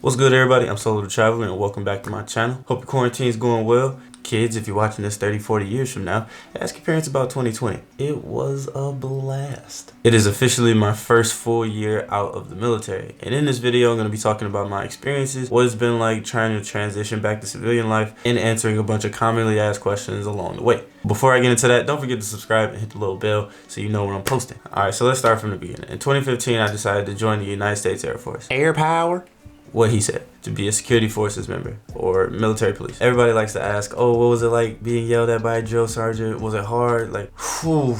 What's good, everybody? I'm Solo the Traveler, and welcome back to my channel. Hope your quarantine's going well. Kids, if you're watching this 30, 40 years from now, ask your parents about 2020. It was a blast. It is officially my first full year out of the military. And in this video, I'm going to be talking about my experiences, what it's been like trying to transition back to civilian life, and answering a bunch of commonly asked questions along the way. Before I get into that, don't forget to subscribe and hit the little bell so you know when I'm posting. Alright, so let's start from the beginning. In 2015, I decided to join the United States Air Force. Air power? What he said, to be a security forces member or military police. Everybody likes to ask, oh, what was it like being yelled at by a drill sergeant? Was it hard? Like, whew.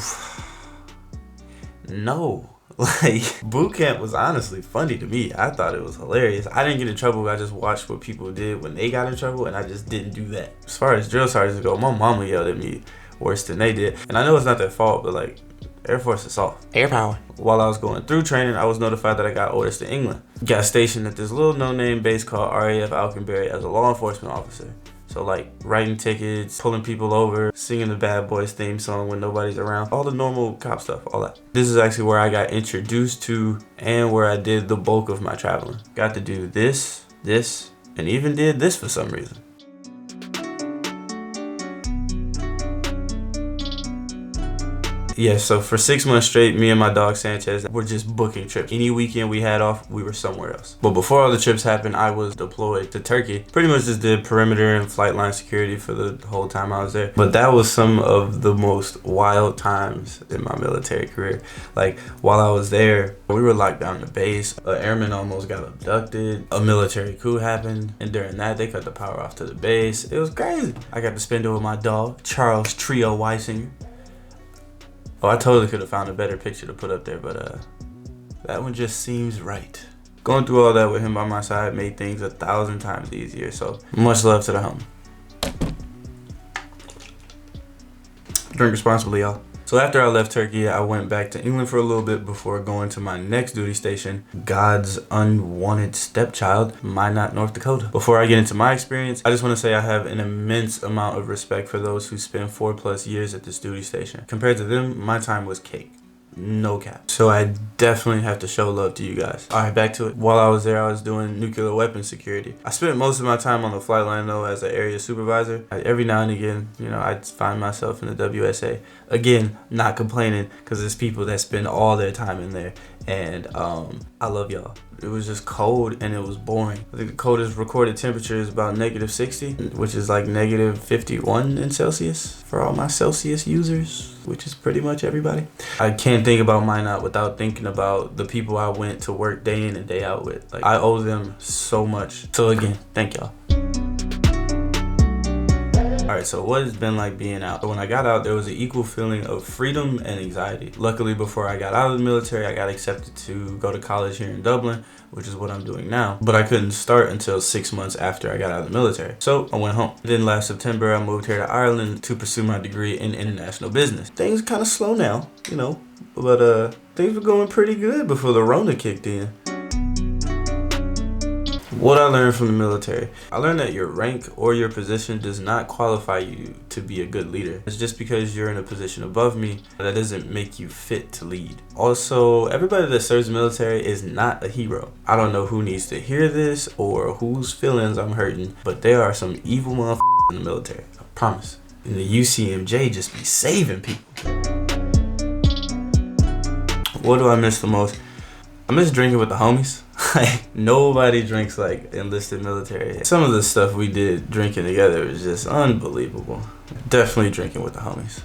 No. Like, boot camp was honestly funny to me. I thought it was hilarious. I didn't get in trouble. I just watched what people did when they got in trouble, and I just didn't do that. As far as drill sergeants go, my mama yelled at me worse than they did. And I know it's not their fault, but like, Air Force is soft. Air power. While I was going through training, I was notified that I got orders to England. Got stationed at this little no-name base called RAF Alconbury as a law enforcement officer. So like writing tickets, pulling people over, singing the Bad Boys theme song when nobody's around. All the normal cop stuff, all that. This is actually where I got introduced to and where I did the bulk of my traveling. Got to do this, and even did this for some reason. Yeah, so for 6 months straight, me and my dog Sanchez were just booking trips. Any weekend we had off, we were somewhere else. But before all the trips happened, I was deployed to Turkey. Pretty much just did perimeter and flight line security for the whole time I was there. But that was some of the most wild times in my military career. Like, while I was there, we were locked down in the base. An airman almost got abducted. A military coup happened. And during that, they cut the power off to the base. It was crazy. I got to spend it with my dog, Charles Trio Weisinger. Oh, I totally could have found a better picture to put up there, but that one just seems right. Going through all that with him by my side made things 1,000 times easier, so much love to the homie. Drink responsibly, y'all. So after I left Turkey, I went back to England for a little bit before going to my next duty station, God's unwanted stepchild, Minot, North Dakota. Before I get into my experience, I just want to say I have an immense amount of respect for those who spend 4+ years at this duty station. Compared to them, my time was cake. No cap. So I definitely have to show love to you guys. All right, back to it. While I was there, I was doing nuclear weapons security. I spent most of my time on the flight line though as an area supervisor. Every now and again, you know, I'd find myself in the WSA. Again, not complaining because there's people that spend all their time in there. And I love y'all. It was just cold and it was boring. I think the coldest recorded temperature is about -60, which is like -51 in Celsius for all my Celsius users, which is pretty much everybody. I can't think about Minot without thinking about the people I went to work day in and day out with. Like, I owe them so much. So again, thank y'all. Alright, so what it's been like being out. When I got out, there was an equal feeling of freedom and anxiety. Luckily, before I got out of the military, I got accepted to go to college here in Dublin, which is what I'm doing now. But I couldn't start until 6 months after I got out of the military. So I went home. Then last September, I moved here to Ireland to pursue my degree in international business. Things kind of slow now, you know, but things were going pretty good before the Rona kicked in. What I learned from the military. I learned that your rank or your position does not qualify you to be a good leader. It's just because you're in a position above me, that doesn't make you fit to lead. Also, everybody that serves the military is not a hero. I don't know who needs to hear this or whose feelings I'm hurting, but there are some evil motherfuckers in the military. I promise. And the UCMJ just be saving people. What do I miss the most? I miss drinking with the homies. Like, nobody drinks like enlisted military. Some of the stuff we did drinking together was just unbelievable. Definitely drinking with the homies.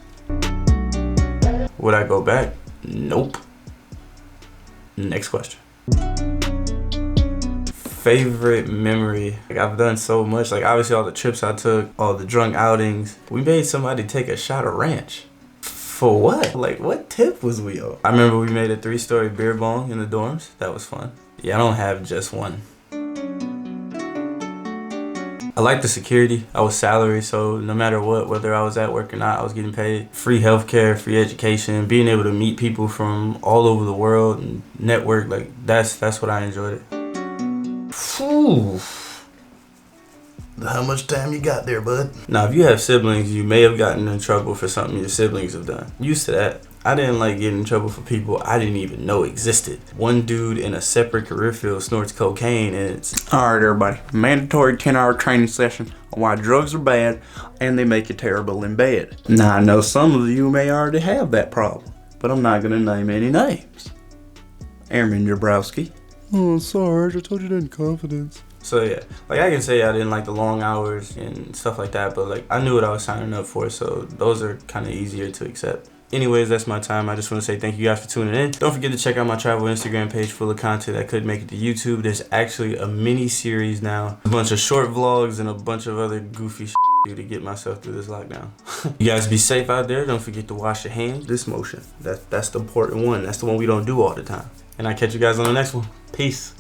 Would I go back? Nope. Next question. Favorite memory. Like, I've done so much. Like, obviously all the trips I took, all the drunk outings. We made somebody take a shot of ranch. For what? Like, what tip was we on? I remember we made a 3-story beer bong in the dorms. That was fun. Yeah, I don't have just one. I like the security. I was salary, so no matter what, whether I was at work or not, I was getting paid. Free healthcare, free education, being able to meet people from all over the world and network, like that's what I enjoyed it. Whew. How much time you got there, bud? Now, if you have siblings, you may have gotten in trouble for something your siblings have done. Used to that. I didn't like getting in trouble for people I didn't even know existed. One dude in a separate career field snorts cocaine and it's... Alright everybody, mandatory 10-hour training session on why drugs are bad and they make you terrible in bed. Now I know some of you may already have that problem, but I'm not gonna name any names. Airman Jabrowski. Oh, Sarge, I told you that in confidence. So yeah, like I can say I didn't like the long hours and stuff like that, but like I knew what I was signing up for, so those are kind of easier to accept. Anyways, that's my time. I just want to say thank you guys for tuning in. Don't forget to check out my travel Instagram page full of content that could make it to YouTube. There's actually a mini series now, a bunch of short vlogs and a bunch of other goofy shit to get myself through this lockdown. You guys be safe out there. Don't forget to wash your hands. This motion, that's the important one. That's the one we don't do all the time. And I catch you guys on the next one. Peace.